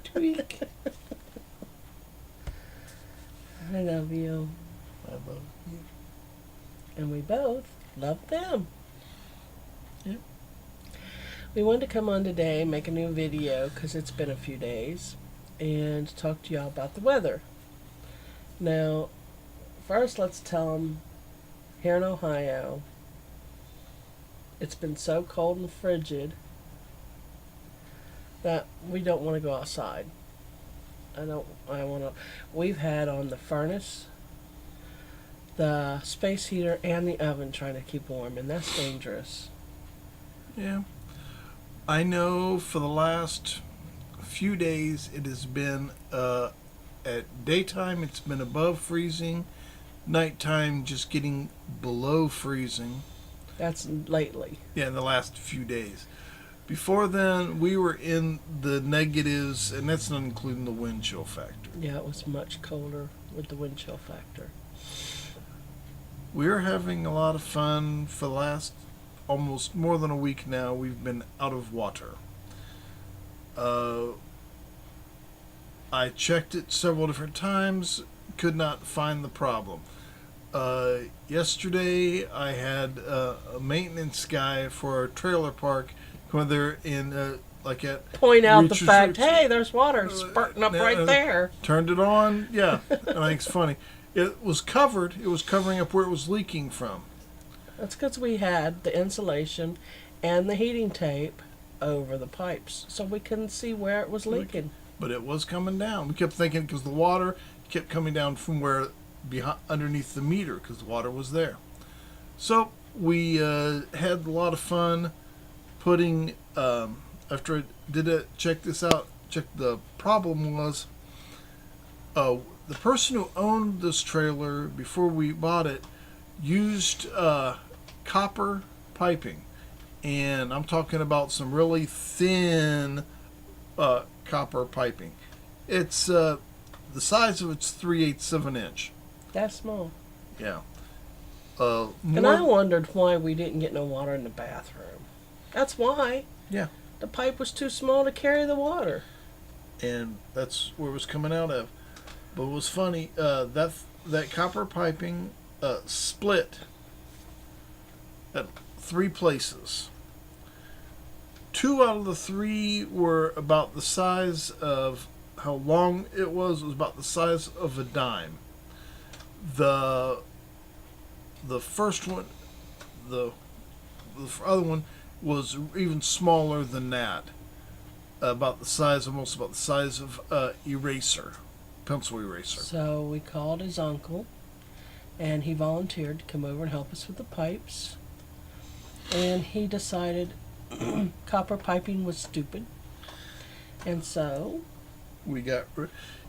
Tweak. I love you. I love you. And we both love them. Yep. We wanted to come on today, make a new video because it's been a few days, and talk to y'all about the weather. Now, first let's tell them here in Ohio, it's been so cold and frigid that we don't want to go outside. I want to. We've had on the furnace, the space heater, and the oven trying to keep warm, and that's dangerous. Yeah. I know for the last few days it has been at daytime it's been above freezing, nighttime just getting below freezing. That's lately. Yeah, in the last few days. Before then, we were in the negatives, and that's not including the wind chill factor. Yeah, it was much colder with the wind chill factor. We're having a lot of fun for the last almost more than a week now. We've been out of water. I checked it several different times, could not find the problem. Yesterday, I had a maintenance guy for a trailer park come there and like at Point out the Reach- fact, hey, there's water spurting up right there. Turned it on, yeah. And I think it's funny. It was covered. It was covering up where it was leaking from. That's because we had the insulation and the heating tape over the pipes, so we couldn't see where it was leaking. But it was coming down. We kept thinking because the water kept coming down from where behind underneath the meter because the water was there. So we had a lot of fun putting. After I did it, check this out. Check the problem was. The person who owned this trailer before we bought it used copper piping, and I'm talking about some really thin copper piping. It's the size of it's 3/8 of an inch. That's small. Yeah. And I wondered why we didn't get no water in the bathroom. That's why. Yeah. The pipe was too small to carry the water. And that's where it was coming out of. But it was funny. That copper piping split at 3 places. 2 out of the 3 were about the size of how long it was. It was about the size of a dime. The first one, the other one was even smaller than that. Almost about the size of eraser, pencil eraser. So we called his uncle, and he volunteered to come over and help us with the pipes. And he decided copper piping was stupid. And so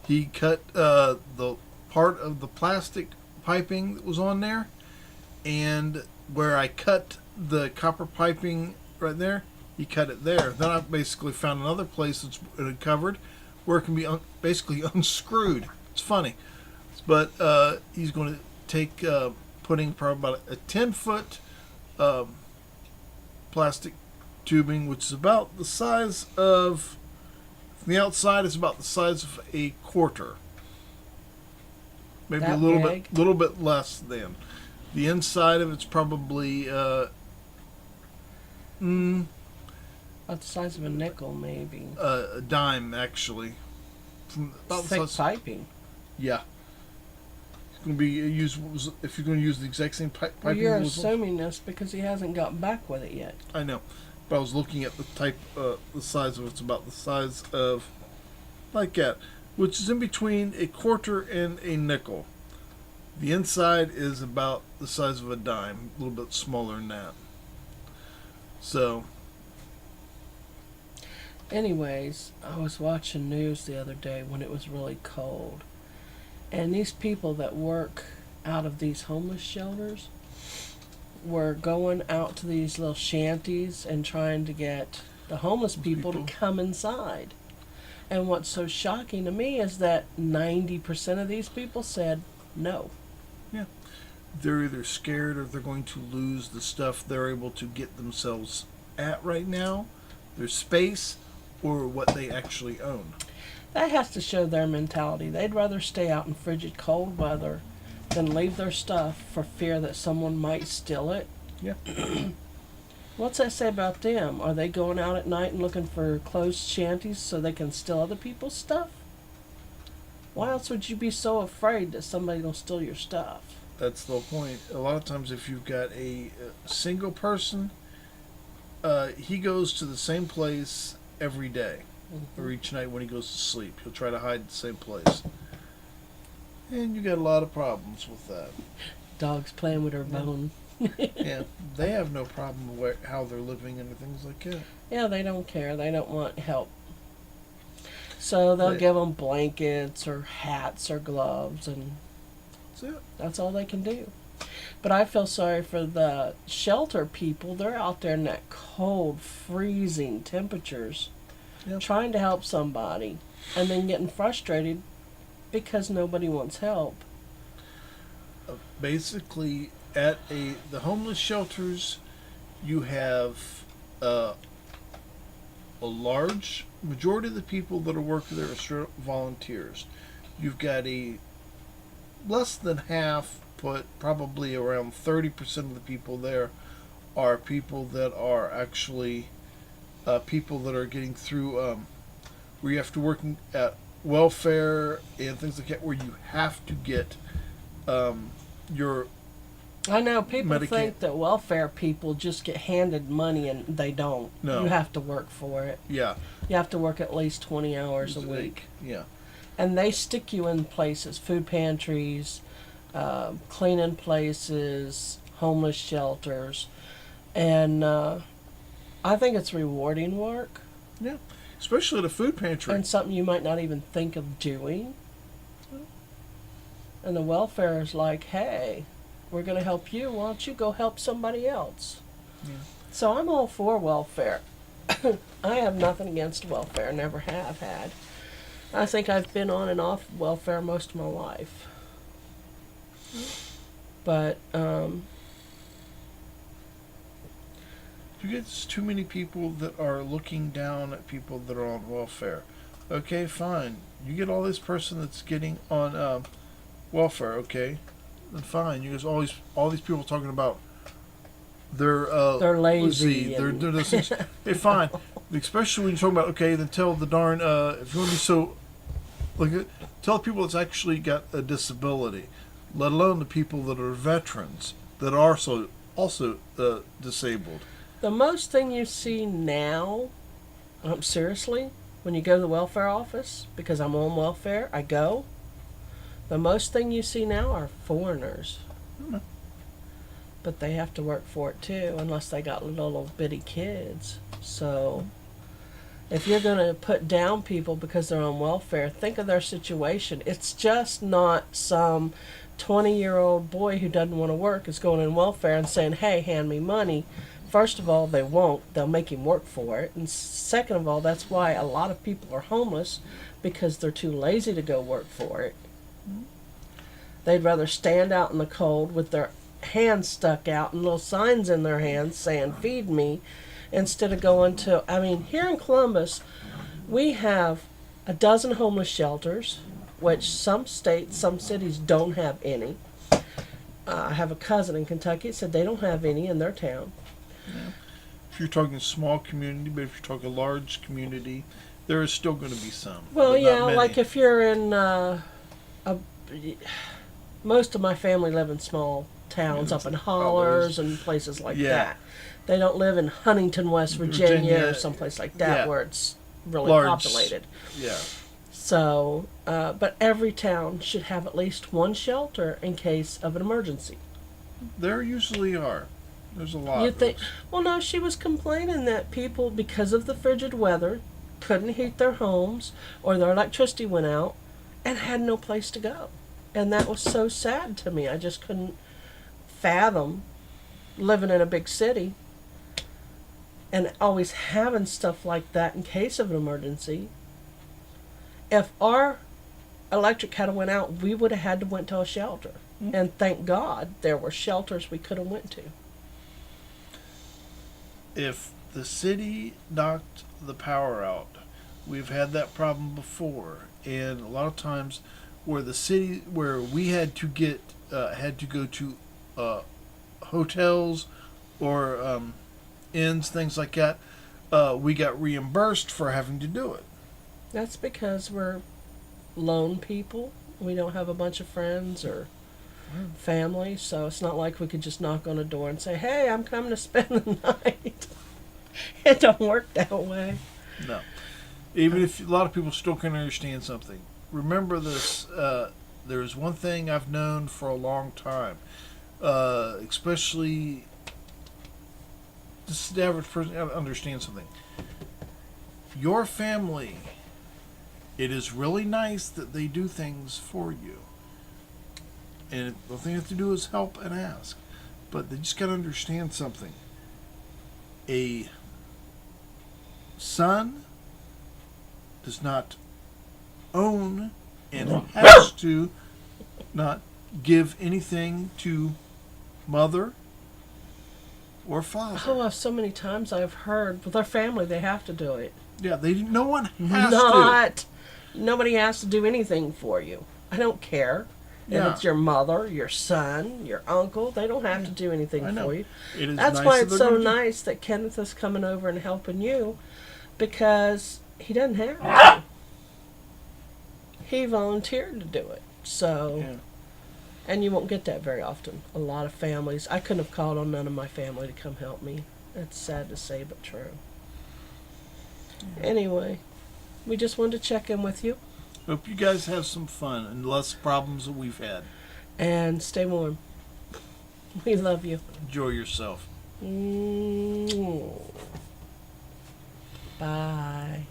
he cut the part of the plastic piping that was on there, and where I cut the copper piping right there, he cut it there. Then I basically found another place that's covered where it can be basically unscrewed. It's funny. But he's going to take putting probably about a 10-foot plastic tubing, which is about the size of, from the outside, it's about the size of a quarter. Maybe That a little big? little bit less than. The inside of it's probably about the size of a nickel, maybe. a dime, actually. From about the Thick size, piping. yeah. It's going to be used if you're going to use the exact same Well, piping. you're that was on- assuming this because he hasn't gotten back with it yet. I know, but I was looking at the the size of it's about the size of like that, which is in between a quarter and a nickel. The inside is about the size of a dime, a little bit smaller than that. So, Anyways, I was watching news the other day when it was really cold. And these people that work out of these homeless shelters were going out to these little shanties and trying to get the homeless people to come inside. And what's so shocking to me is that 90% of these people said no. yeah, they're either scared or they're going to lose the stuff they're able to get themselves at right now, their space, or what they actually own. That has to show their mentality. They'd rather stay out in frigid cold weather than leave their stuff for fear that someone might steal it. Yeah. What's that say about them? Are they going out at night and looking for closed shanties so they can steal other people's stuff? Why else would you be so afraid that somebody will steal your stuff? That's the point. A lot of times, if you've got a single person, he goes to the same place every day, or each night when he goes to sleep. He'll try to hide the same place. And you got a lot of problems with that. Dog's playing with her bone. Yeah, they have no problem with how they're living and things like that. Yeah, they don't care. They don't want help. So they'll give them blankets or hats or gloves, and That's it. that's all they can do. But I feel sorry for the shelter people. They're out there in that cold, freezing temperatures, Yep. trying to help somebody, and then getting frustrated because nobody wants help. Basically, at the homeless shelters, you have a large majority of the people that are working there are straight up volunteers. You've got a less than half, but probably around 30% of the people there are people that are actually people that are getting through where you have to work at welfare and things like that, where you have to get your I know people Medicaid. think that welfare people just get handed money, and they don't. No. You have to work for it. yeah You have to work at least 20 hours a week. yeah And they stick you in places, food pantries, cleaning places, homeless shelters. And I think it's rewarding work yeah, especially at a food pantry. and something you might not even think of doing. And the welfare is like, hey, we're going to help you. Why don't you go help somebody else? Yeah. So I'm all for welfare. I have nothing against welfare, never have had. I think I've been on and off welfare most of my life. But, You get too many people that are looking down at people that are on welfare. Okay, fine. You get all this person that's getting on welfare. Okay, then fine. You guys all these people talking about they're lazy They're and- doing those things. Hey, fine. Especially when you're talking about okay, then tell the darn if you want to be so like tell the people that's actually got a disability, let alone the people that are veterans that are also disabled. the most thing you see now, seriously, when you go to the welfare office, because I'm on welfare, I go, the most thing you see now are foreigners. Mhm. But they have to work for it too, unless they got little bitty kids. So, if you're going to put down people because they're on welfare, think of their situation. It's just not some 20-year-old boy who doesn't want to work is going in welfare and saying, hey, hand me money. First of all, they won't. They'll make him work for it. And second of all, that's why a lot of people are homeless, because they're too lazy to go work for it. They'd rather stand out in the cold with their hands stuck out and little signs in their hands saying, feed me, instead of going to, I mean, here in Columbus, we have a dozen homeless shelters, which some states, some cities don't have any. I have a cousin in Kentucky that said they don't have any in their town. If you're talking small community, but if you're talking large community, there is still going to be some. Well, but not yeah, many. like if you're in most of my family live in small towns, up in hollers and places like Yeah. that. They don't live in Huntington, West Virginia, or Virginia, someplace like that yeah. where it's really Large. populated. Yeah. So, but every town should have at least one shelter in case of an emergency. There usually are. There's a lot. You of think? those. Well, no, she was complaining that people, because of the frigid weather, couldn't heat their homes, or their electricity went out, and had no place to go. And that was so sad to me. I just couldn't fathom living in a big city and always having stuff like that in case of an emergency. If our electric had went out, we would have had to went to a shelter. Mm. And thank God there were shelters we could have went to. If the city knocked the power out We've had that problem before, and a lot of times where the city where we had to go to hotels or inns, things like that, we got reimbursed for having to do it. That's because we're lone people. We don't have a bunch of friends or family, so it's not like we could just knock on a door and say, "Hey, I'm coming to spend the night." It don't work that way. No. Even if a lot of people still can understand something. Remember this, there's one thing I've known for a long time, especially this is the average person understands something. Your family, it is really nice that they do things for you. And the thing you have to do is help and ask. But they just got to understand something. A son does not own and has to not give anything to mother or father. Oh, so many times I've heard with our family they have to do it. Yeah, no one has to. Not. Nobody has to do anything for you. I don't care. Yeah. If it's your mother, your son, your uncle, they don't have to do anything I know. for you. It is That's nice why that it's they're so gonna do- nice that Kenneth is coming over and helping you, because he doesn't have to. He volunteered to do it. So, Yeah. and you won't get that very often. A lot of families, I couldn't have called on none of my family to come help me. It's sad to say, but true. Anyway, we just wanted to check in with you Hope you guys have some fun and less problems that we've had. and stay warm. We love you. Enjoy yourself. Bye.